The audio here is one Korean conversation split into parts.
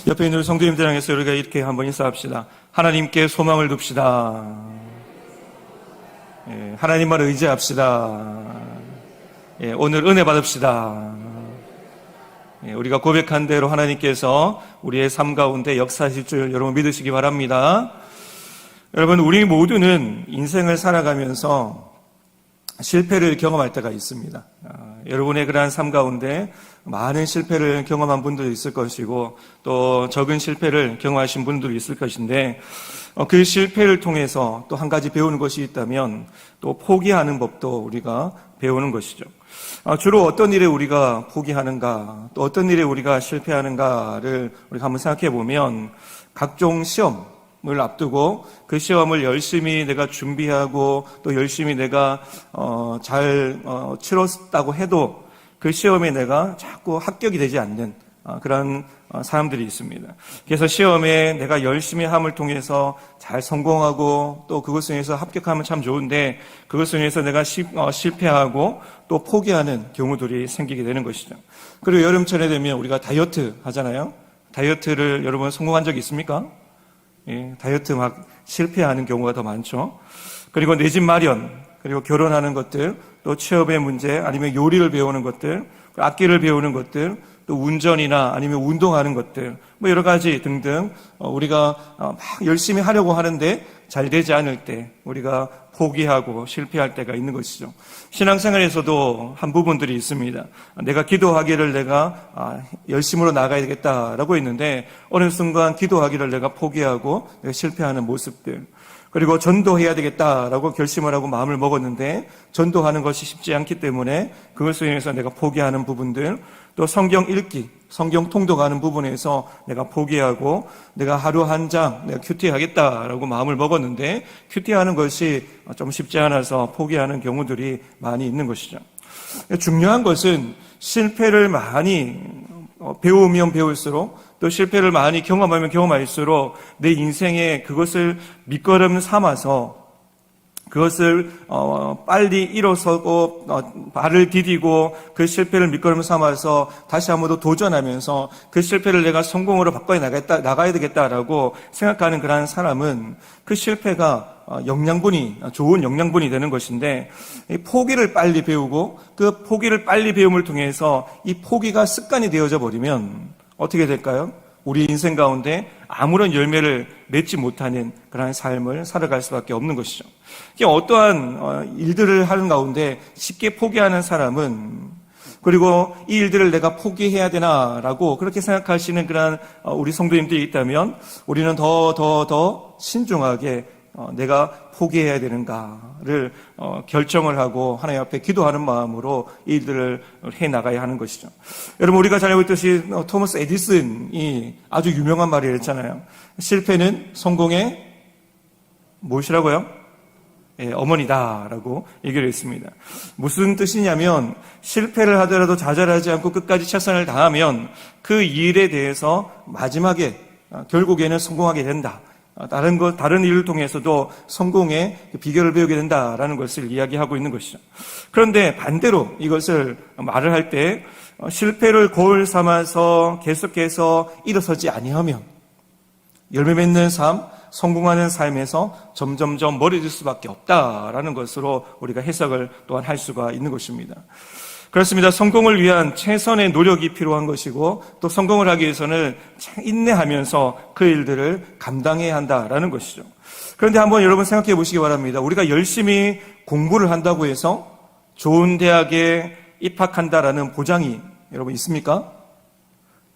옆에 있는 성도님들 향해서 우리가 이렇게 한번 인사합시다. 하나님께 소망을 둡시다. 예, 하나님만 의지합시다. 예, 오늘 은혜 받읍시다. 예, 우리가 고백한 대로 하나님께서 우리의 삶 가운데 역사하실 줄 여러분 믿으시기 바랍니다. 여러분, 우리 모두는 인생을 살아가면서 실패를 경험할 때가 있습니다. 여러분의 그러한 삶 가운데 많은 실패를 경험한 분들도 있을 것이고 또 적은 실패를 경험하신 분들도 있을 것인데 그 실패를 통해서 또 한 가지 배우는 것이 있다면 또 포기하는 법도 우리가 배우는 것이죠. 주로 어떤 일에 우리가 포기하는가, 또 어떤 일에 우리가 실패하는가를 우리가 한번 생각해 보면 각종 시험을 앞두고 그 시험을 열심히 내가 준비하고 또 열심히 내가 잘 치렀다고 해도 그 시험에 내가 자꾸 합격이 되지 않는 그런 사람들이 있습니다. 그래서 시험에 내가 열심히 함을 통해서 잘 성공하고 또 그것을 위해서 합격하면 참 좋은데 그것을 위해서 내가 실패하고 또 포기하는 경우들이 생기게 되는 것이죠. 그리고 여름철에 되면 우리가 다이어트 하잖아요. 다이어트를 여러분 성공한 적 있습니까? 예, 다이어트 막 실패하는 경우가 더 많죠. 그리고 내 집 마련, 그리고 결혼하는 것들, 또 취업의 문제, 아니면 요리를 배우는 것들, 악기를 배우는 것들, 또 운전이나 아니면 운동하는 것들, 뭐 여러 가지 등등 우리가 막 열심히 하려고 하는데 잘 되지 않을 때 우리가 포기하고 실패할 때가 있는 것이죠. 신앙생활에서도 한 부분들이 있습니다. 내가 기도하기를 내가 열심으로 나가야 되겠다라고 했는데 어느 순간 기도하기를 내가 포기하고 내가 실패하는 모습들, 그리고 전도해야 되겠다라고 결심을 하고 마음을 먹었는데 전도하는 것이 쉽지 않기 때문에 그것을 위해서 내가 포기하는 부분들, 또 성경 읽기, 성경 통독하는 부분에서 내가 포기하고 내가 하루 한 장 내가 큐티하겠다라고 마음을 먹었는데 큐티하는 것이 좀 쉽지 않아서 포기하는 경우들이 많이 있는 것이죠. 중요한 것은 실패를 많이 배우면 배울수록 또 실패를 많이 경험하면 경험할수록 내 인생에 그것을 밑거름 삼아서 그것을 빨리 일어서고 발을 디디고 그 실패를 밑거름 삼아서 다시 한 번 더 도전하면서 그 실패를 내가 성공으로 바꿔 나가야 되겠다라고 생각하는 그러한 사람은 그 실패가 좋은 영양분이 되는 것인데 이 포기를 빨리 배우고 그 포기를 빨리 배움을 통해서 이 포기가 습관이 되어져 버리면 어떻게 될까요? 우리 인생 가운데 아무런 열매를 맺지 못하는 그런 삶을 살아갈 수밖에 없는 것이죠. 어떠한 일들을 하는 가운데 쉽게 포기하는 사람은, 그리고 이 일들을 내가 포기해야 되나라고 그렇게 생각하시는 그런 우리 성도님들이 있다면 우리는 더 신중하게 내가 포기해야 되는가를 결정을 하고 하나님 앞에 기도하는 마음으로 이 일들을 해나가야 하는 것이죠. 여러분, 우리가 잘 알고 있듯이 토머스 에디슨이 아주 유명한 말을 했잖아요. 실패는 성공의 무엇이라고요? 예, 어머니다라고 얘기를 했습니다. 무슨 뜻이냐면 실패를 하더라도 좌절하지 않고 끝까지 최선을 다하면 그 일에 대해서 마지막에 결국에는 성공하게 된다. 다른 일을 통해서도 성공의 비결을 배우게 된다라는 것을 이야기하고 있는 것이죠. 그런데 반대로 이것을 말을 할 때 실패를 거울 삼아서 계속해서 일어서지 아니하면 열매 맺는 삶, 성공하는 삶에서 점점점 멀어질 수밖에 없다라는 것으로 우리가 해석을 또한 할 수가 있는 것입니다. 그렇습니다. 성공을 위한 최선의 노력이 필요한 것이고 또 성공을 하기 위해서는 인내하면서 그 일들을 감당해야 한다라는 것이죠. 그런데 한번 여러분 생각해 보시기 바랍니다. 우리가 열심히 공부를 한다고 해서 좋은 대학에 입학한다라는 보장이 여러분 있습니까?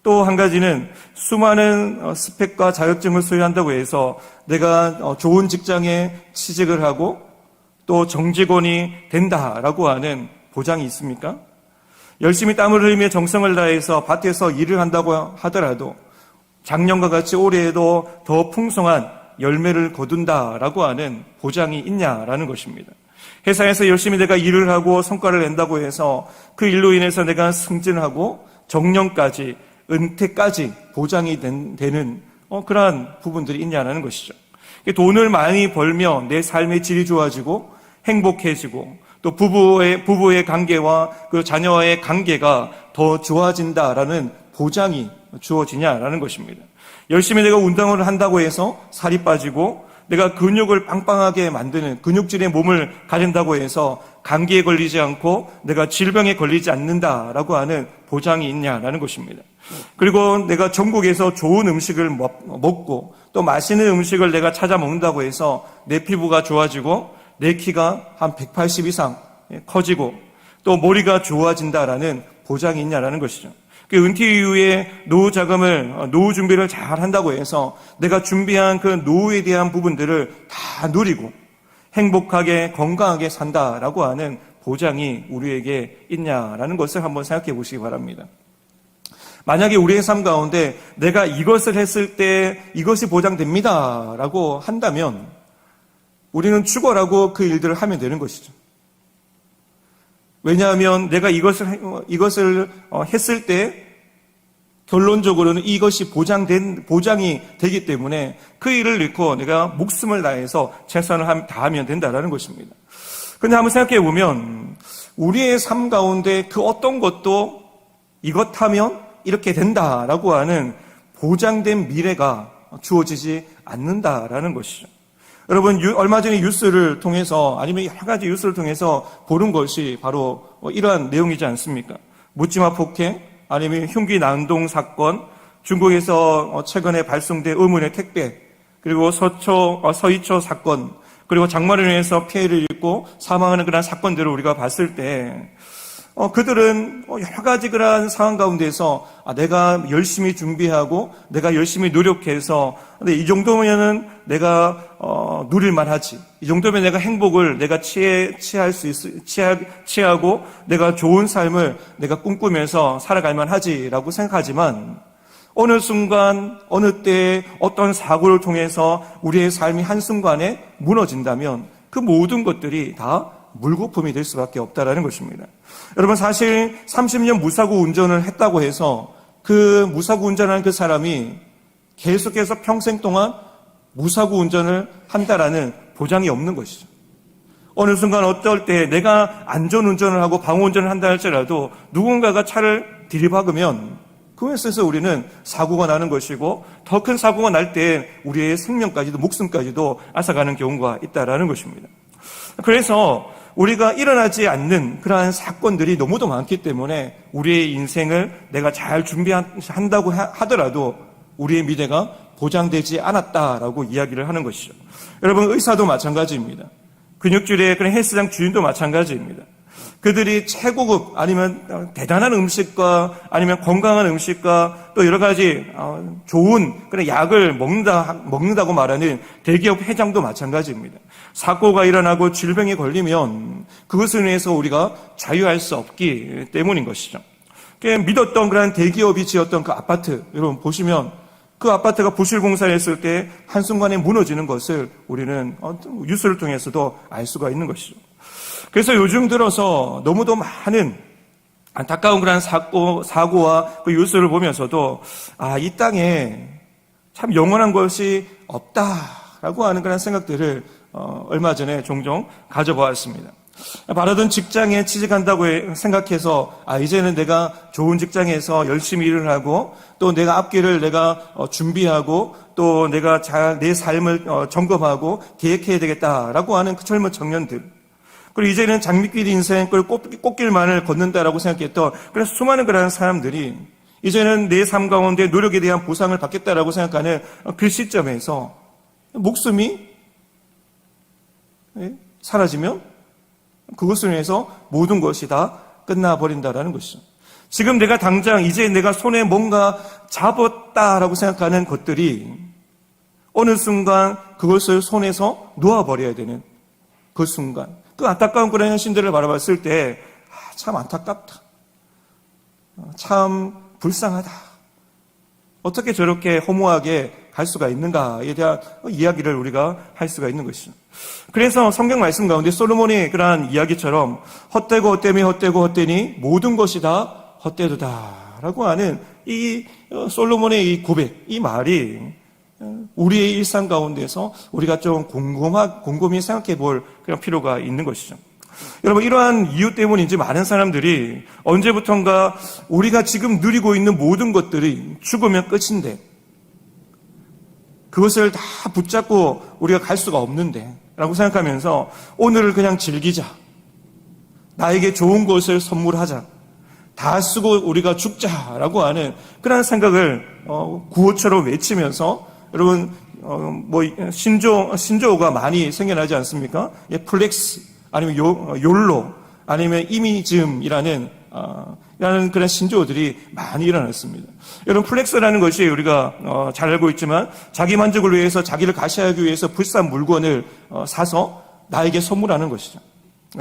또 한 가지는 수많은 스펙과 자격증을 소유한다고 해서 내가 좋은 직장에 취직을 하고 또 정직원이 된다라고 하는 보장이 있습니까? 열심히 땀을 흘리며 정성을 다해서 밭에서 일을 한다고 하더라도 작년과 같이 올해에도 더 풍성한 열매를 거둔다라고 하는 보장이 있냐라는 것입니다. 회사에서 열심히 내가 일을 하고 성과를 낸다고 해서 그 일로 인해서 내가 승진하고 정년까지 은퇴까지 보장이 되는 그러한 부분들이 있냐라는 것이죠. 돈을 많이 벌며 내 삶의 질이 좋아지고 행복해지고 또 부부의 관계와 그 자녀와의 관계가 더 좋아진다라는 보장이 주어지냐라는 것입니다. 열심히 내가 운동을 한다고 해서 살이 빠지고 내가 근육을 빵빵하게 만드는 근육질의 몸을 가진다고 해서 감기에 걸리지 않고 내가 질병에 걸리지 않는다라고 하는 보장이 있냐라는 것입니다. 그리고 내가 전국에서 좋은 음식을 먹고 또 맛있는 음식을 내가 찾아 먹는다고 해서 내 피부가 좋아지고 내 키가 한 180 이상 커지고 또 머리가 좋아진다라는 보장이 있냐라는 것이죠. 그 은퇴 이후에 노후 준비를 잘 한다고 해서 내가 준비한 그 노후에 대한 부분들을 다 누리고 행복하게 건강하게 산다라고 하는 보장이 우리에게 있냐라는 것을 한번 생각해 보시기 바랍니다. 만약에 우리의 삶 가운데 내가 이것을 했을 때 이것이 보장됩니다 라고 한다면 우리는 죽어라고 그 일들을 하면 되는 것이죠. 왜냐하면 내가 이것을 했을 때 결론적으로는 이것이 보장이 되기 때문에 그 일을 잃고 내가 목숨을 다해서 최선을 다하면 된다라는 것입니다. 그런데 한번 생각해 보면 우리의 삶 가운데 그 어떤 것도 이것 하면 이렇게 된다라고 하는 보장된 미래가 주어지지 않는다라는 것이죠. 여러분, 얼마 전에 뉴스를 통해서 아니면 여러 가지 뉴스를 통해서 보는 것이 바로 이러한 내용이지 않습니까? 묻지마 폭행, 아니면 흉기 난동 사건, 중국에서 최근에 발송된 의문의 택배, 그리고 서이초 사건, 그리고 장마로 인해서 피해를 입고 사망하는 그런 사건들을 우리가 봤을 때 그들은 여러 가지 그런 상황 가운데서 내가 열심히 준비하고 내가 열심히 노력해서 근데 이 정도면은 내가 누릴만 하지. 이 정도면 내가 행복을 내가 취하고 내가 좋은 삶을 내가 꿈꾸면서 살아갈만 하지라고 생각하지만 어느 순간 어느 때에 어떤 사고를 통해서 우리의 삶이 한순간에 무너진다면 그 모든 것들이 다 물거품이 될 수밖에 없다라는 것입니다. 여러분, 사실 30년 무사고 운전을 했다고 해서 그 무사고 운전하는 그 사람이 계속해서 평생 동안 무사고 운전을 한다라는 보장이 없는 것이죠. 어느 순간 어떨 때 내가 안전운전을 하고 방어운전을 한다 할지라도 누군가가 차를 들이박으면 그것에 있어서 우리는 사고가 나는 것이고 더 큰 사고가 날 때 우리의 생명까지도 목숨까지도 앗아가는 경우가 있다라는 것입니다. 그래서 우리가 일어나지 않는 그러한 사건들이 너무도 많기 때문에 우리의 인생을 내가 잘 준비한다고 하더라도 우리의 미래가 보장되지 않았다라고 이야기를 하는 것이죠. 여러분, 의사도 마찬가지입니다. 근육질의 그런 헬스장 주인도 마찬가지입니다. 그들이 최고급 아니면 대단한 음식과 아니면 건강한 음식과 또 여러 가지 좋은 그런 약을 먹는다고 말하는 대기업 회장도 마찬가지입니다. 사고가 일어나고 질병에 걸리면 그것을 위해서 우리가 자유할 수 없기 때문인 것이죠. 믿었던 그런 대기업이 지었던 그 아파트, 여러분 보시면 그 아파트가 부실공사를 했을 때 한순간에 무너지는 것을 우리는 뉴스를 통해서도 알 수가 있는 것이죠. 그래서 요즘 들어서 너무도 많은 안타까운 그런 사고와 그 뉴스를 보면서도 이 땅에 참 영원한 것이 없다라고 하는 그런 생각들을 얼마 전에 종종 가져보았습니다. 바라던 직장에 취직한다고 생각해서 이제는 내가 좋은 직장에서 열심히 일을 하고 또 내가 앞길을 내가 준비하고 또 내가 잘 내 삶을 점검하고 계획해야 되겠다라고 하는 그 젊은 청년들, 그리고 이제는 장밋빛 인생을 꽃길만을 걷는다라고 생각했던 그래서 수많은 그런 사람들이 이제는 내 삶 가운데 노력에 대한 보상을 받겠다라고 생각하는 그 시점에서 목숨이 사라지면 그것을 위해서 모든 것이 다 끝나버린다라는 것이죠. 지금 내가 당장 이제 내가 손에 뭔가 잡았다라고 생각하는 것들이 어느 순간 그것을 손에서 놓아버려야 되는 그 순간, 그 안타까운 그런 현실들을 바라봤을 때 참 안타깝다, 참 불쌍하다, 어떻게 저렇게 허무하게 갈 수가 있는가에 대한 이야기를 우리가 할 수가 있는 것이죠. 그래서 성경 말씀 가운데 솔로몬의 그러한 이야기처럼 헛되고 헛되니 모든 것이 다 헛되도다라고 하는 이 솔로몬의 이 고백, 이 말이 우리의 일상 가운데서 우리가 좀 곰곰이 생각해 볼 그런 필요가 있는 것이죠. 여러분, 이러한 이유 때문인지 많은 사람들이 언제부턴가 우리가 지금 누리고 있는 모든 것들이 죽으면 끝인데, 그것을 다 붙잡고 우리가 갈 수가 없는데 라고 생각하면서 오늘을 그냥 즐기자, 나에게 좋은 것을 선물하자, 다 쓰고 우리가 죽자라고 하는 그런 생각을 구호처럼 외치면서, 여러분 신조어가 많이 생겨나지 않습니까? 플렉스, 아니면 욜로, 아니면 이미즘이라는 그런 신조어들이 많이 일어났습니다. 여러분, 플렉스라는 것이 우리가 잘 알고 있지만 자기 만족을 위해서, 자기를 가시하기 위해서 비싼 물건을 사서 나에게 선물하는 것이죠.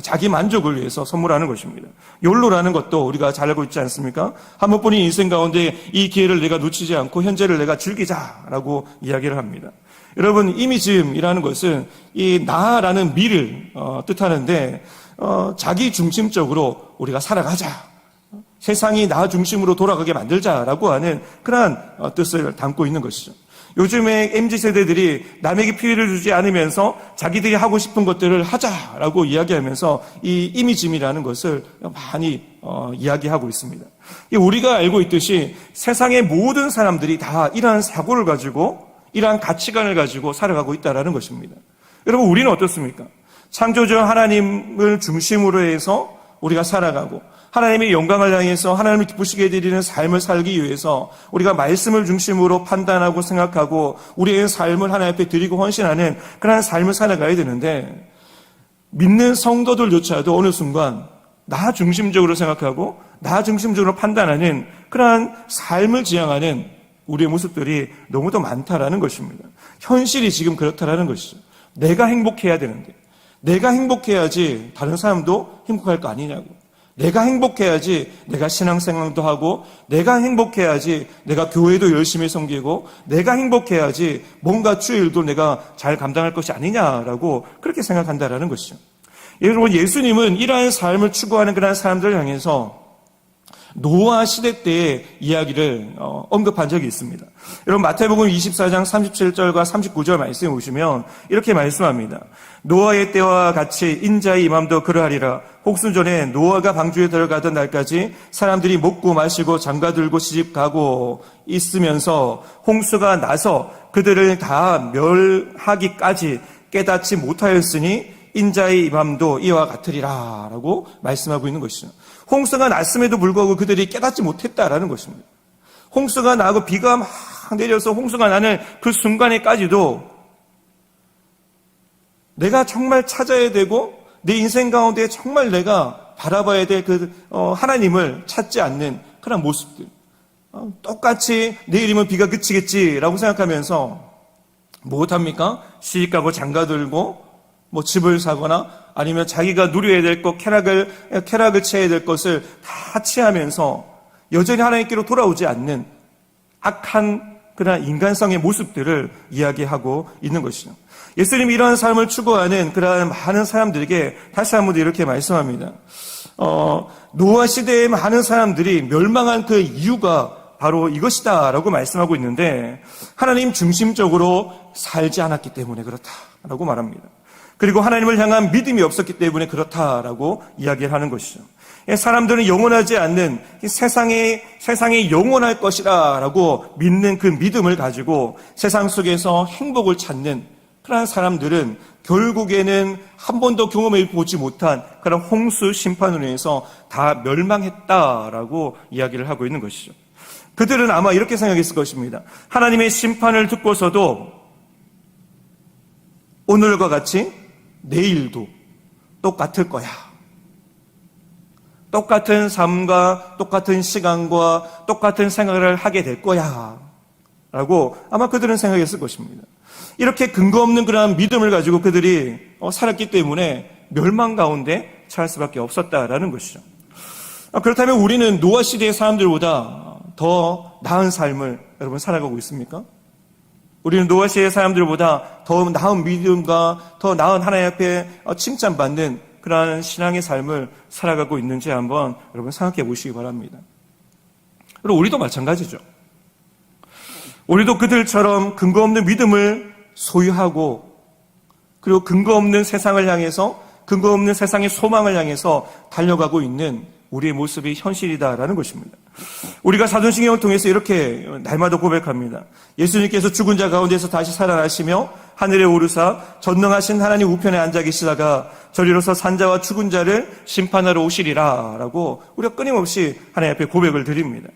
자기 만족을 위해서 선물하는 것입니다. 욜로라는 것도 우리가 잘 알고 있지 않습니까? 한 번뿐인 인생 가운데 이 기회를 내가 놓치지 않고 현재를 내가 즐기자라고 이야기를 합니다. 여러분, 이미즘이라는 것은 이 나라는 미를 뜻하는데, 자기 중심적으로 우리가 살아가자, 세상이 나 중심으로 돌아가게 만들자라고 하는 그러한 뜻을 담고 있는 것이죠. 요즘에 MZ세대들이 남에게 피해를 주지 않으면서 자기들이 하고 싶은 것들을 하자라고 이야기하면서 이 이미즘이라는 것을 많이 이야기하고 있습니다. 우리가 알고 있듯이 세상의 모든 사람들이 다 이러한 사고를 가지고, 이러한 가치관을 가지고 살아가고 있다는 것입니다. 여러분, 우리는 어떻습니까? 창조주 하나님을 중심으로 해서 우리가 살아가고, 하나님의 영광을 향해서 하나님을 기쁘시게 해드리는 삶을 살기 위해서 우리가 말씀을 중심으로 판단하고 생각하고 우리의 삶을 하나님 앞에 드리고 헌신하는 그런 삶을 살아가야 되는데, 믿는 성도들조차도 어느 순간 나 중심적으로 생각하고 나 중심적으로 판단하는 그러한 삶을 지향하는 우리의 모습들이 너무도 많다라는 것입니다. 현실이 지금 그렇다라는 것이죠. 내가 행복해야 되는데, 내가 행복해야지 다른 사람도 행복할 거 아니냐고. 내가 행복해야지 내가 신앙생활도 하고, 내가 행복해야지 내가 교회도 열심히 섬기고, 내가 행복해야지 뭔가 주일도 내가 잘 감당할 것이 아니냐라고 그렇게 생각한다라는 것이죠. 여러분, 예수님은 이러한 삶을 추구하는 그런 사람들을 향해서 노아 시대 때의 이야기를 언급한 적이 있습니다. 여러분, 마태복음 24장 37절과 39절 말씀에 보시면 이렇게 말씀합니다. 노아의 때와 같이 인자의 임함도 그러하리라. 혹수 전에 노아가 방주에 들어가던 날까지 사람들이 먹고 마시고 장가들고 시집가고 있으면서 홍수가 나서 그들을 다 멸하기까지 깨닫지 못하였으니 인자의 임함도 이와 같으리라 라고 말씀하고 있는 것이죠. 홍수가 났음에도 불구하고 그들이 깨닫지 못했다라는 것입니다. 홍수가 나고 비가 막 내려서 홍수가 나는 그 순간에까지도 내가 정말 찾아야 되고 내 인생 가운데 정말 내가 바라봐야 될 그 하나님을 찾지 않는 그런 모습들, 똑같이 내일이면 비가 그치겠지라고 생각하면서 무엇합니까? 시집가고 장가들고 뭐 집을 사거나 아니면 자기가 누려야 될 것, 쾌락을 취해야 될 것을 다 취하면서 여전히 하나님께로 돌아오지 않는 악한 그런 인간성의 모습들을 이야기하고 있는 것이죠. 예수님이 이러한 삶을 추구하는 그러한 많은 사람들에게 다시 한번 이렇게 말씀합니다. 노아 시대의 많은 사람들이 멸망한 그 이유가 바로 이것이다라고 말씀하고 있는데, 하나님 중심적으로 살지 않았기 때문에 그렇다라고 말합니다. 그리고 하나님을 향한 믿음이 없었기 때문에 그렇다라고 이야기를 하는 것이죠. 사람들은 영원하지 않는 세상에 영원할 것이라고 믿는 그 믿음을 가지고 세상 속에서 행복을 찾는 그런 사람들은 결국에는 한 번도 경험해 보지 못한 그런 홍수 심판으로 인해서 다 멸망했다라고 이야기를 하고 있는 것이죠. 그들은 아마 이렇게 생각했을 것입니다. 하나님의 심판을 듣고서도 오늘과 같이 내일도 똑같을 거야. 똑같은 삶과 똑같은 시간과 똑같은 생각을 하게 될 거야 라고 아마 그들은 생각했을 것입니다. 이렇게 근거 없는 그러한 믿음을 가지고 그들이 살았기 때문에 멸망 가운데 처할 수밖에 없었다라는 것이죠. 그렇다면 우리는 노아 시대의 사람들보다 더 나은 삶을 여러분 살아가고 있습니까? 우리는 노아 시대의 사람들보다 더 나은 믿음과 더 나은 하나님 앞에 칭찬받는 그러한 신앙의 삶을 살아가고 있는지 한번 여러분 생각해 보시기 바랍니다. 그리고 우리도 마찬가지죠. 우리도 그들처럼 근거 없는 믿음을 소유하고, 그리고 근거 없는 세상을 향해서 그 근거 없는 세상의 소망을 향해서 달려가고 있는 우리의 모습이 현실이다라는 것입니다. 우리가 사도신경을 통해서 이렇게 날마다 고백합니다. 예수님께서 죽은 자 가운데서 다시 살아나시며 하늘에 오르사 전능하신 하나님 우편에 앉아 계시다가 저리로서 산자와 죽은 자를 심판하러 오시리라 라고 우리가 끊임없이 하나님 앞에 고백을 드립니다.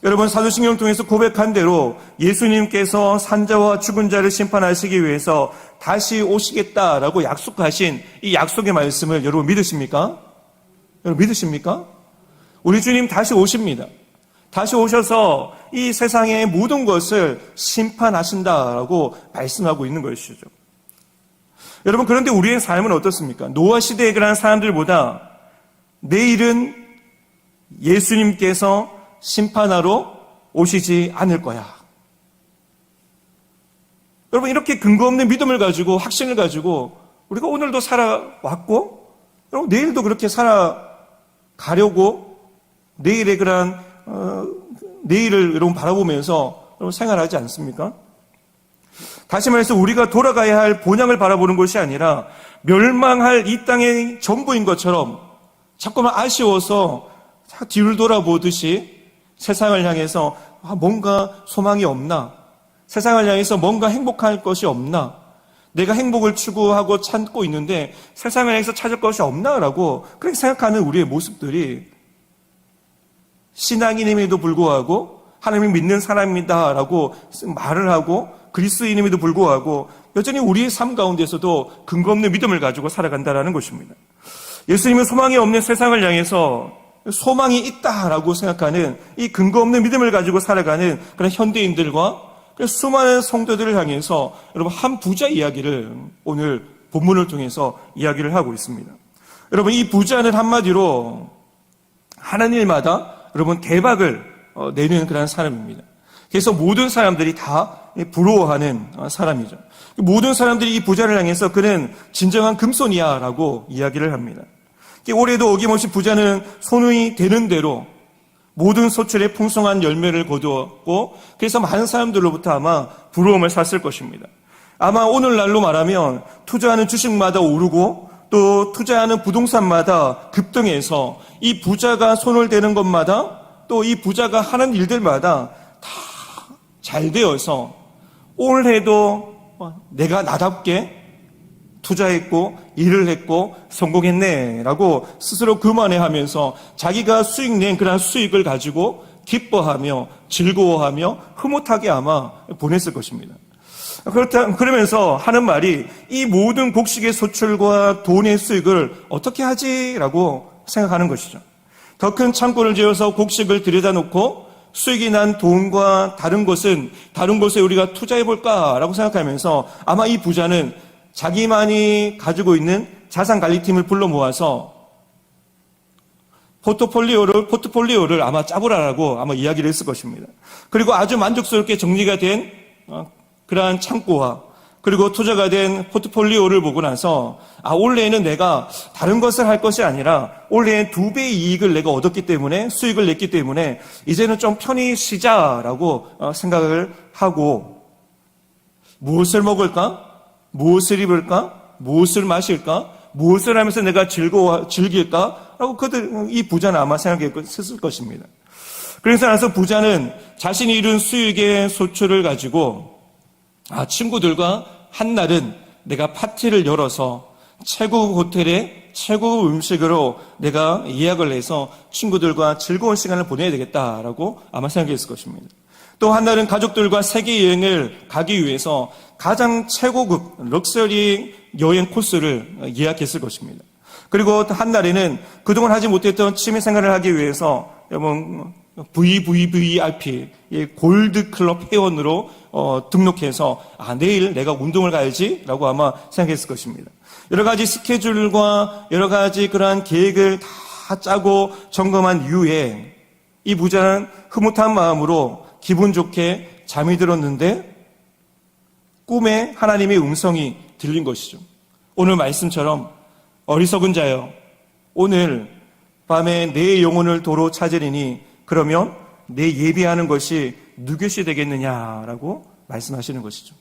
여러분, 사도신경을 통해서 고백한 대로 예수님께서 산자와 죽은 자를 심판하시기 위해서 다시 오시겠다라고 약속하신 이 약속의 말씀을 여러분 믿으십니까? 여러분 믿으십니까? 우리 주님 다시 오십니다. 다시 오셔서 이 세상의 모든 것을 심판하신다라고 말씀하고 있는 것이죠. 여러분, 그런데 우리의 삶은 어떻습니까? 노아 시대에 그런 사람들보다 내일은 예수님께서 심판하러 오시지 않을 거야. 여러분, 이렇게 근거 없는 믿음을 가지고, 확신을 가지고 우리가 오늘도 살아왔고, 여러분 내일도 그렇게 살아가려고 내일의 그런 내일을 여러분 바라보면서 여러분 생활하지 않습니까? 다시 말해서 우리가 돌아가야 할 본향을 바라보는 것이 아니라 멸망할 이 땅의 전부인 것처럼 자꾸만 아쉬워서 뒤를 돌아보듯이 세상을 향해서 뭔가 소망이 없나? 세상을 향해서 뭔가 행복할 것이 없나? 내가 행복을 추구하고 찾고 있는데 세상을 향해서 찾을 것이 없나라고 그렇게 생각하는 우리의 모습들이 신앙인임에도 불구하고 하나님을 믿는 사람이다라고 말을 하고 그리스도인임에도 불구하고 여전히 우리의 삶 가운데서도 근거 없는 믿음을 가지고 살아간다는 것입니다. 예수님은 소망이 없는 세상을 향해서 소망이 있다라고 생각하는 이 근거 없는 믿음을 가지고 살아가는 그런 현대인들과 수많은 성도들을 향해서 여러분 한 부자 이야기를 오늘 본문을 통해서 이야기를 하고 있습니다. 여러분, 이 부자는 한마디로 하는 일마다 여러분 대박을 내는 그런 사람입니다. 그래서 모든 사람들이 다 부러워하는 사람이죠. 모든 사람들이 이 부자를 향해서 그는 진정한 금손이야라고 이야기를 합니다. 올해도 어김없이 부자는 손이 되는 대로 모든 소출에 풍성한 열매를 거두었고 그래서 많은 사람들로부터 아마 부러움을 샀을 것입니다. 아마 오늘날로 말하면 투자하는 주식마다 오르고 또 투자하는 부동산마다 급등해서 이 부자가 손을 대는 것마다 또 이 부자가 하는 일들마다 다 잘 되어서 올해도 내가 나답게 투자했고 일을 했고 성공했네라고 스스로 그만해하면서 자기가 수익 낸 그런 수익을 가지고 기뻐하며 즐거워하며 흐뭇하게 아마 보냈을 것입니다. 그러면서 하는 말이 이 모든 곡식의 소출과 돈의 수익을 어떻게 하지라고 생각하는 것이죠. 더 큰 창고를 지어서 곡식을 들여다 놓고 수익이 난 돈과 다른 곳에 우리가 투자해 볼까라고 생각하면서 아마 이 부자는 자기만이 가지고 있는 자산관리팀을 불러 모아서 포트폴리오를 아마 짜보라라고 아마 이야기를 했을 것입니다. 그리고 아주 만족스럽게 정리가 된 그러한 창고와 그리고 투자가 된 포트폴리오를 보고 나서 올해에는 내가 다른 것을 할 것이 아니라 올해엔 2배의 이익을 내가 얻었기 때문에 수익을 냈기 때문에 이제는 좀 편히 쉬자라고 생각을 하고 무엇을 먹을까? 무엇을 입을까? 무엇을 마실까? 무엇을 하면서 내가 즐길까? 라고 이 부자는 아마 생각했을 것입니다. 그래서 나서 부자는 자신이 이룬 수익의 소출을 가지고 친구들과 한날은 내가 파티를 열어서 최고급 호텔에 최고급 음식으로 내가 예약을 해서 친구들과 즐거운 시간을 보내야 되겠다라고 아마 생각했을 것입니다. 또 한날은 가족들과 세계 여행을 가기 위해서 가장 최고급 럭셔리 여행 코스를 예약했을 것입니다. 그리고 또 한날에는 그동안 하지 못했던 취미 생활을 하기 위해서 여러분 VVVIP 골드 클럽 회원으로 등록해서 내일 내가 운동을 가야지라고 아마 생각했을 것입니다. 여러 가지 스케줄과 여러 가지 그러한 계획을 다 짜고 점검한 이후에 이 부자는 흐뭇한 마음으로 기분 좋게 잠이 들었는데 꿈에 하나님의 음성이 들린 것이죠. 오늘 말씀처럼 어리석은 자여 오늘 밤에 내 영혼을 도로 찾으리니 그러면 내 예비하는 것이 누구시 되겠느냐라고 말씀하시는 것이죠.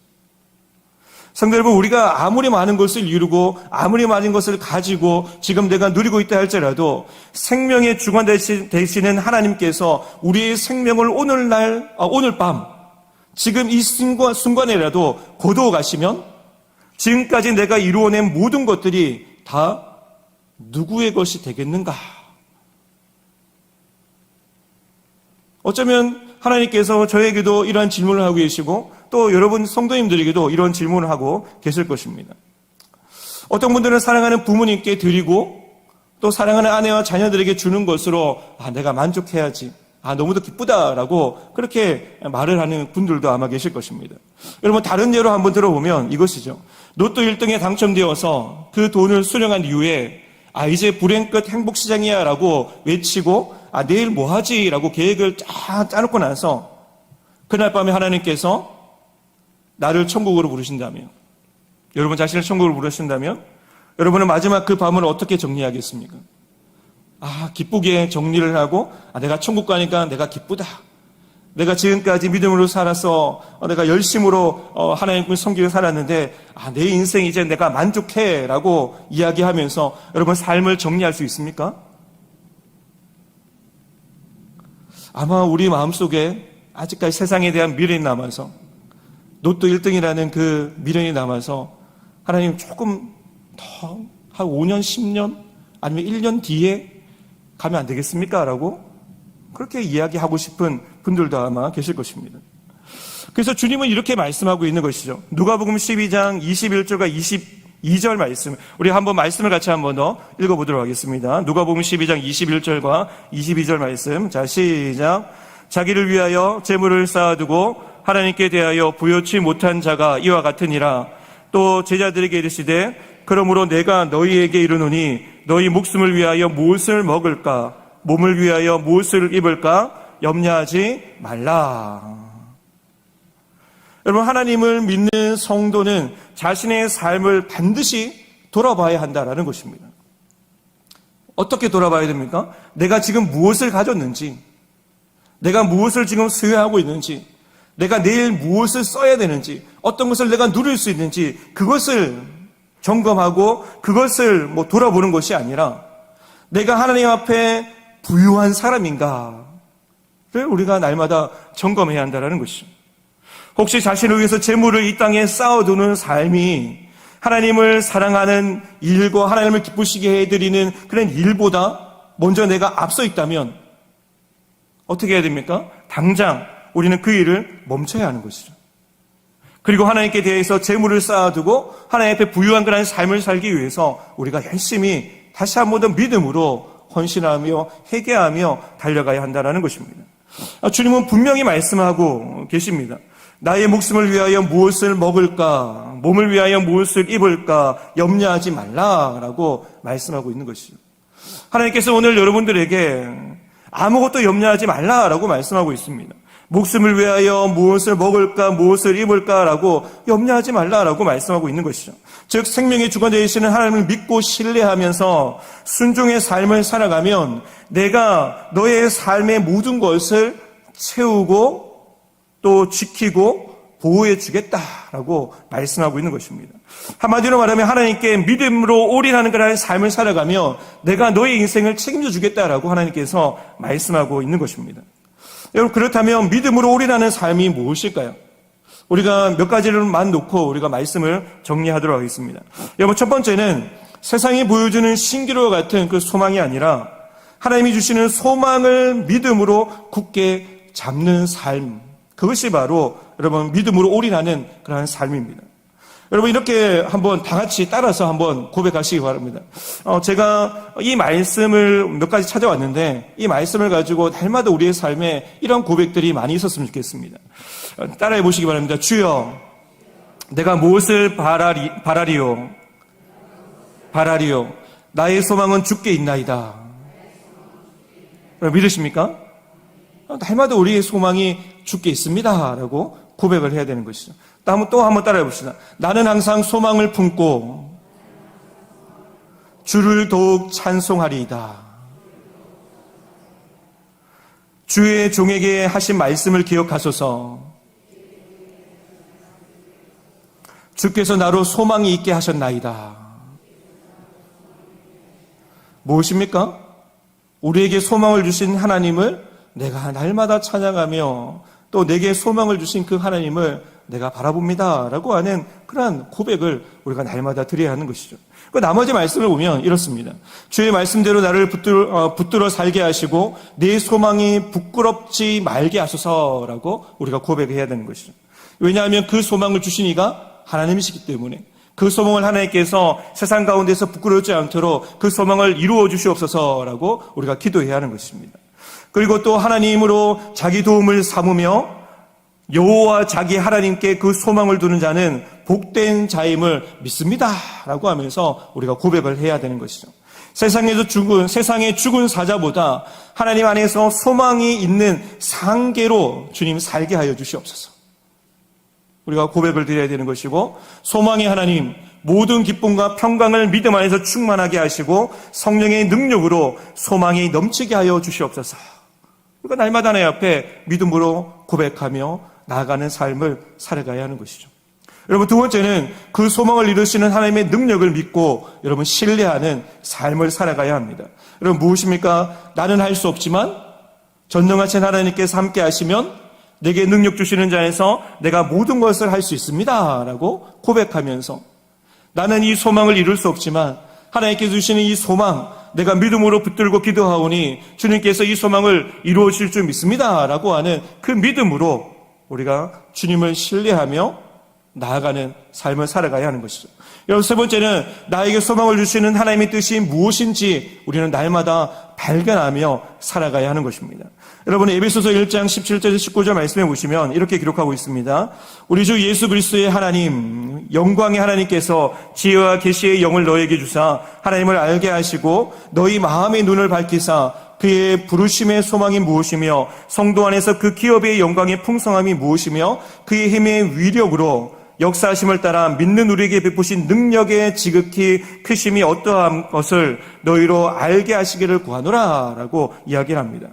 성도 여러분, 우리가 아무리 많은 것을 이루고 아무리 많은 것을 가지고 지금 내가 누리고 있다 할지라도 생명의 주관 되시는 하나님께서 우리의 생명을 오늘 밤 지금 이 순간에라도 거두어 가시면 지금까지 내가 이루어낸 모든 것들이 다 누구의 것이 되겠는가? 어쩌면 하나님께서 저에게도 이러한 질문을 하고 계시고 또 여러분 성도님들에게도 이런 질문을 하고 계실 것입니다. 어떤 분들은 사랑하는 부모님께 드리고 또 사랑하는 아내와 자녀들에게 주는 것으로 내가 만족해야지, 너무도 기쁘다라고 그렇게 말을 하는 분들도 아마 계실 것입니다. 여러분 다른 예로 한번 들어보면 이것이죠. 로또 1등에 당첨되어서 그 돈을 수령한 이후에 이제 불행 끝 행복시장이야 라고 외치고 내일 뭐 하지? 라고 계획을 쫙 짜놓고 나서 그날 밤에 하나님께서 나를 천국으로 부르신다면, 여러분 자신을 천국으로 부르신다면 여러분은 마지막 그 밤을 어떻게 정리하겠습니까? 기쁘게 정리를 하고 내가 천국 가니까 내가 기쁘다. 내가 지금까지 믿음으로 살아서 내가 열심으로 하나님을 섬기고 살았는데 내 인생 이제 내가 만족해 라고 이야기하면서 여러분 삶을 정리할 수 있습니까? 아마 우리 마음속에 아직까지 세상에 대한 미련이 남아서 로또 1등이라는 그 미련이 남아서 하나님 조금 더 한 5년, 10년 아니면 1년 뒤에 가면 안 되겠습니까? 라고 그렇게 이야기하고 싶은 분들도 아마 계실 것입니다. 그래서 주님은 이렇게 말씀하고 있는 것이죠. 누가복음 12장 21절과 22절 말씀, 우리 한번 말씀을 같이 한번 더 읽어보도록 하겠습니다. 누가복음 12장 21절과 22절 말씀. 자, 시작. 자기를 위하여 재물을 쌓아두고 하나님께 대하여 부여치 못한 자가 이와 같으니라. 또 제자들에게 이르시되 그러므로 내가 너희에게 이르노니 너희 목숨을 위하여 무엇을 먹을까, 몸을 위하여 무엇을 입을까 염려하지 말라. 여러분 하나님을 믿는 성도는 자신의 삶을 반드시 돌아봐야 한다라는 것입니다. 어떻게 돌아봐야 됩니까? 내가 지금 무엇을 가졌는지, 내가 무엇을 지금 소유하고 있는지, 내가 내일 무엇을 써야 되는지, 어떤 것을 내가 누릴 수 있는지 그것을 점검하고 그것을 돌아보는 것이 아니라 내가 하나님 앞에 부유한 사람인가를 우리가 날마다 점검해야 한다는 것이죠. 혹시 자신을 위해서 재물을 이 땅에 쌓아두는 삶이 하나님을 사랑하는 일과 하나님을 기쁘시게 해드리는 그런 일보다 먼저 내가 앞서 있다면 어떻게 해야 됩니까? 당장 우리는 그 일을 멈춰야 하는 것이죠. 그리고 하나님께 대해서 재물을 쌓아두고 하나님 앞에 부유한 그런 삶을 살기 위해서 우리가 열심히 다시 한 번 더 믿음으로 헌신하며 회개하며 달려가야 한다는 것입니다. 주님은 분명히 말씀하고 계십니다. 나의 목숨을 위하여 무엇을 먹을까, 몸을 위하여 무엇을 입을까 염려하지 말라라고 말씀하고 있는 것이죠. 하나님께서 오늘 여러분들에게 아무것도 염려하지 말라라고 말씀하고 있습니다. 목숨을 위하여 무엇을 먹을까, 무엇을 입을까라고 염려하지 말라라고 말씀하고 있는 것이죠. 즉 생명의 주관 되시는 하나님을 믿고 신뢰하면서 순종의 삶을 살아가면 내가 너의 삶의 모든 것을 채우고 또 지키고 보호해 주겠다라고 말씀하고 있는 것입니다. 한마디로 말하면 하나님께 믿음으로 올인하는 그런 삶을 살아가며 내가 너의 인생을 책임져 주겠다라고 하나님께서 말씀하고 있는 것입니다. 여러분 그렇다면 믿음으로 올인하는 삶이 무엇일까요? 우리가 몇 가지를만 놓고 우리가 말씀을 정리하도록 하겠습니다. 여러분 첫 번째는 세상이 보여주는 신기루와 같은 그 소망이 아니라 하나님이 주시는 소망을 믿음으로 굳게 잡는 삶, 그것이 바로 여러분 믿음으로 올인하는 그러한 삶입니다. 여러분 이렇게 한번 다 같이 따라서 한번 고백하시기 바랍니다. 제가 이 말씀을 몇 가지 찾아왔는데 이 말씀을 가지고 날마다 우리의 삶에 이런 고백들이 많이 있었으면 좋겠습니다. 따라해 보시기 바랍니다. 주여, 내가 무엇을 바라리요? 나의 소망은 주께 있나이다. 믿으십니까? 날마다 우리의 소망이 주께 있습니다 라고 고백을 해야 되는 것이죠. 또 한번 따라해 봅시다. 나는 항상 소망을 품고 주를 더욱 찬송하리이다. 주의 종에게 하신 말씀을 기억하소서. 주께서 나로 소망이 있게 하셨나이다. 무엇입니까? 우리에게 소망을 주신 하나님을 내가 날마다 찬양하며 또 내게 소망을 주신 그 하나님을 내가 바라봅니다 라고 하는 그러한 고백을 우리가 날마다 드려야 하는 것이죠. 그 나머지 말씀을 보면 이렇습니다. 주의 말씀대로 나를 붙들어 살게 하시고 내 소망이 부끄럽지 말게 하소서라고 우리가 고백해야 되는 것이죠. 왜냐하면 그 소망을 주신 이가 하나님이시기 때문에 그 소망을 하나님께서 세상 가운데서 부끄러워지 않도록 그 소망을 이루어 주시옵소서라고 우리가 기도해야 하는 것입니다. 그리고 또 하나님으로 자기 도움을 삼으며 여호와 자기 하나님께 그 소망을 두는 자는 복된 자임을 믿습니다 라고 하면서 우리가 고백을 해야 되는 것이죠. 세상의 죽은 사자보다 하나님 안에서 소망이 있는 상계로 주님 살게 하여 주시옵소서. 우리가 고백을 드려야 되는 것이고, 소망의 하나님, 모든 기쁨과 평강을 믿음 안에서 충만하게 하시고 성령의 능력으로 소망이 넘치게 하여 주시옵소서. 우리가 날마다 내 앞에 믿음으로 고백하며 나아가는 삶을 살아가야 하는 것이죠. 여러분, 두 번째는 그 소망을 이루시는 하나님의 능력을 믿고 여러분 신뢰하는 삶을 살아가야 합니다. 여러분, 무엇입니까? 나는 할 수 없지만 전능하신 하나님께서 함께 하시면 내게 능력 주시는 자에서 내가 모든 것을 할 수 있습니다 라고 고백하면서, 나는 이 소망을 이룰 수 없지만 하나님께서 주시는 이 소망, 내가 믿음으로 붙들고 기도하오니 주님께서 이 소망을 이루어 주실 줄 믿습니다 라고 하는 그 믿음으로 우리가 주님을 신뢰하며 나아가는 삶을 살아가야 하는 것이죠. 여러분, 세 번째는 나에게 소망을 주시는 하나님의 뜻이 무엇인지 우리는 날마다 발견하며 살아가야 하는 것입니다. 여러분, 에베소서 1장 17절 19절 말씀해 보시면 이렇게 기록하고 있습니다. 우리 주 예수 그리스도의 하나님, 영광의 하나님께서 지혜와 계시의 영을 너에게 주사 하나님을 알게 하시고 너희 마음의 눈을 밝히사 그의 부르심의 소망이 무엇이며 성도 안에서 그 기업의 영광의 풍성함이 무엇이며 그의 힘의 위력으로 역사하심을 따라 믿는 우리에게 베푸신 능력의 지극히 크심이 어떠한 것을 너희로 알게 하시기를 구하노라 라고 이야기를 합니다.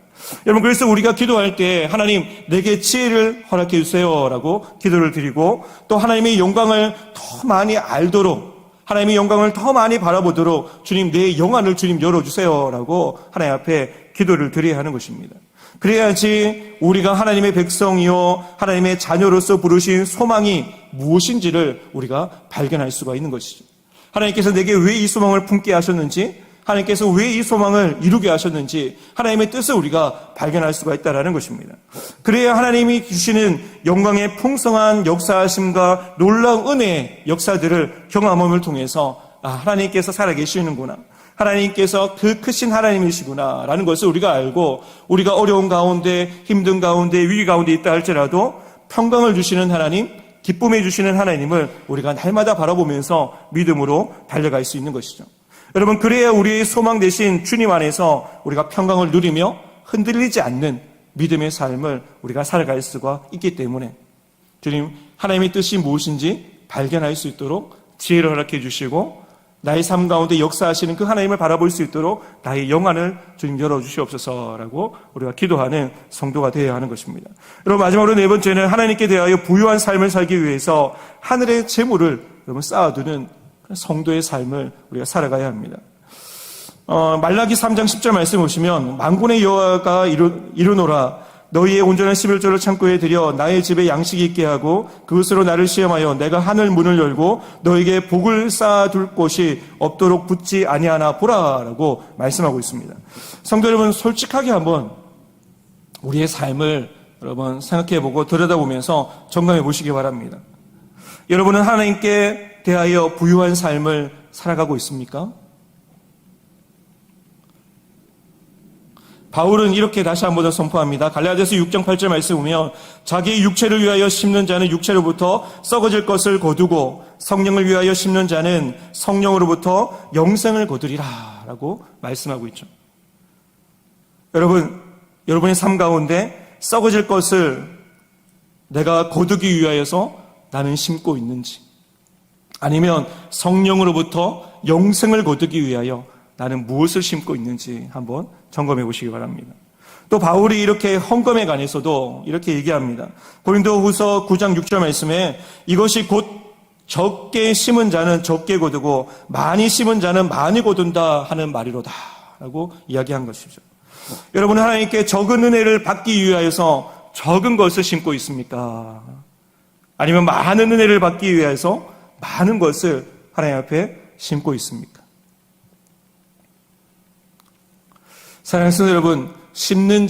여러분, 그래서 우리가 기도할 때 하나님 내게 지혜를 허락해 주세요 라고 기도를 드리고, 또 하나님의 영광을 더 많이 알도록, 하나님의 영광을 더 많이 바라보도록 주님 내 영안을 주님 열어주세요 라고 하나님 앞에 기도를 드려야 하는 것입니다. 그래야지 우리가 하나님의 백성이요 하나님의 자녀로서 부르신 소망이 무엇인지를 우리가 발견할 수가 있는 것이죠. 하나님께서 내게 왜 이 소망을 품게 하셨는지, 하나님께서 왜 이 소망을 이루게 하셨는지 하나님의 뜻을 우리가 발견할 수가 있다는 것입니다. 그래야 하나님이 주시는 영광의 풍성한 역사하심과 놀라운 은혜의 역사들을 경험함을 통해서 하나님께서 살아계시는구나, 하나님께서 그 크신 하나님이시구나 라는 것을 우리가 알고, 우리가 어려운 가운데, 힘든 가운데, 위기 가운데 있다 할지라도 평강을 주시는 하나님, 기쁨해 주시는 하나님을 우리가 날마다 바라보면서 믿음으로 달려갈 수 있는 것이죠. 여러분, 그래야 우리의 소망 대신 주님 안에서 우리가 평강을 누리며 흔들리지 않는 믿음의 삶을 우리가 살아갈 수가 있기 때문에 주님, 하나님의 뜻이 무엇인지 발견할 수 있도록 지혜를 허락해 주시고 나의 삶 가운데 역사하시는 그 하나님을 바라볼 수 있도록 나의 영안을 주님 열어주시옵소서라고 우리가 기도하는 성도가 되어야 하는 것입니다. 여러분, 마지막으로 네 번째는 하나님께 대하여 부유한 삶을 살기 위해서 하늘의 재물을 여러분 쌓아두는 성도의 삶을 우리가 살아가야 합니다. 말라기 3장 10절 말씀 보시면, 만군의 여호와가 이르노라 너희의 온전한 11조를 창고에 들여 나의 집에 양식이 있게 하고 그것으로 나를 시험하여 내가 하늘 문을 열고 너에게 복을 쌓아둘 곳이 없도록 붙지 아니하나 보라라고 말씀하고 있습니다. 성도 여러분, 솔직하게 한번 우리의 삶을 여러분 생각해보고 들여다보면서 점검해 보시기 바랍니다. 여러분은 하나님께 대하여 부유한 삶을 살아가고 있습니까? 바울은 이렇게 다시 한 번 더 선포합니다. 갈라디아서 6장 8절 말씀 보면, 자기의 육체를 위하여 심는 자는 육체로부터 썩어질 것을 거두고 성령을 위하여 심는 자는 성령으로부터 영생을 거두리라 라고 말씀하고 있죠. 여러분의 삶 가운데 썩어질 것을 내가 거두기 위하여서 나는 심고 있는지, 아니면 성령으로부터 영생을 거두기 위하여 나는 무엇을 심고 있는지 한번 점검해 보시기 바랍니다. 또 바울이 이렇게 헌금에 관해서도 이렇게 얘기합니다. 고린도후서 9장 6절 말씀에 이것이 곧 적게 심은 자는 적게 거두고 많이 심은 자는 많이 거둔다 하는 말이로다 라고 이야기한 것이죠. 여러분, 하나님께 적은 은혜를 받기 위하여서 적은 것을 심고 있습니까? 아니면 많은 은혜를 받기 위해서 많은 것을 하나님 앞에 심고 있습니까? 사랑하는 성도 여러분, 심는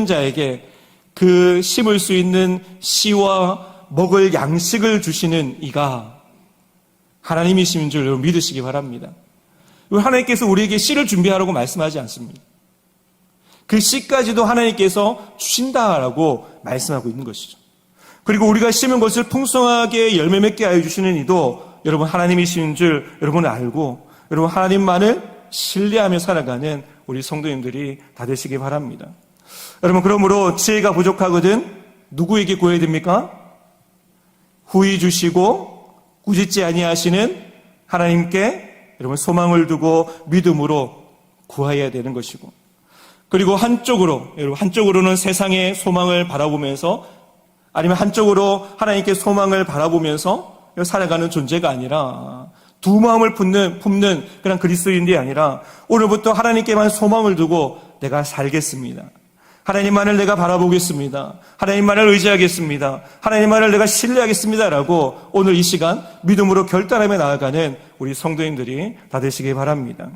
자에게 그 심을 수 있는 씨와 먹을 양식을 주시는 이가 하나님이신 줄 여러분 믿으시기 바랍니다. 하나님께서 우리에게 씨를 준비하라고 말씀하지 않습니다. 그 씨까지도 하나님께서 주신다라고 말씀하고 있는 것이죠. 그리고 우리가 심은 것을 풍성하게 열매 맺게 하여 주시는 이도 여러분 하나님이신 줄 여러분 알고 여러분 하나님만을 신뢰하며 살아가는 우리 성도님들이 다 되시기 바랍니다. 여러분, 그러므로 지혜가 부족하거든 누구에게 구해야 됩니까? 후히 주시고 꾸짖지 아니하시는 하나님께 여러분 소망을 두고 믿음으로 구하여야 되는 것이고, 그리고 한쪽으로는 세상의 소망을 바라보면서, 아니면 한쪽으로 하나님께 소망을 바라보면서 살아가는 존재가 아니라 두 마음을 품는 그런 그리스도인이 아니라 오늘부터 하나님께만 소망을 두고 내가 살겠습니다. 하나님만을 내가 바라보겠습니다. 하나님만을 의지하겠습니다. 하나님만을 내가 신뢰하겠습니다라고 오늘 이 시간 믿음으로 결단하며 나아가는 우리 성도님들이 다 되시기 바랍니다.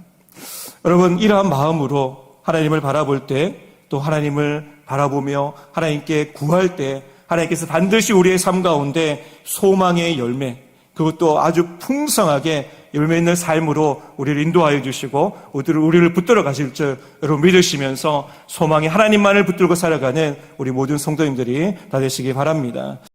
여러분, 이러한 마음으로 하나님을 바라볼 때, 또 하나님을 바라보며 하나님께 구할 때 하나님께서 반드시 우리의 삶 가운데 소망의 열매, 그것도 아주 풍성하게 열매 있는 삶으로 우리를 인도하여 주시고 우리를 붙들어 가실 줄 여러분 믿으시면서 소망이 하나님만을 붙들고 살아가는 우리 모든 성도님들이 다 되시기 바랍니다.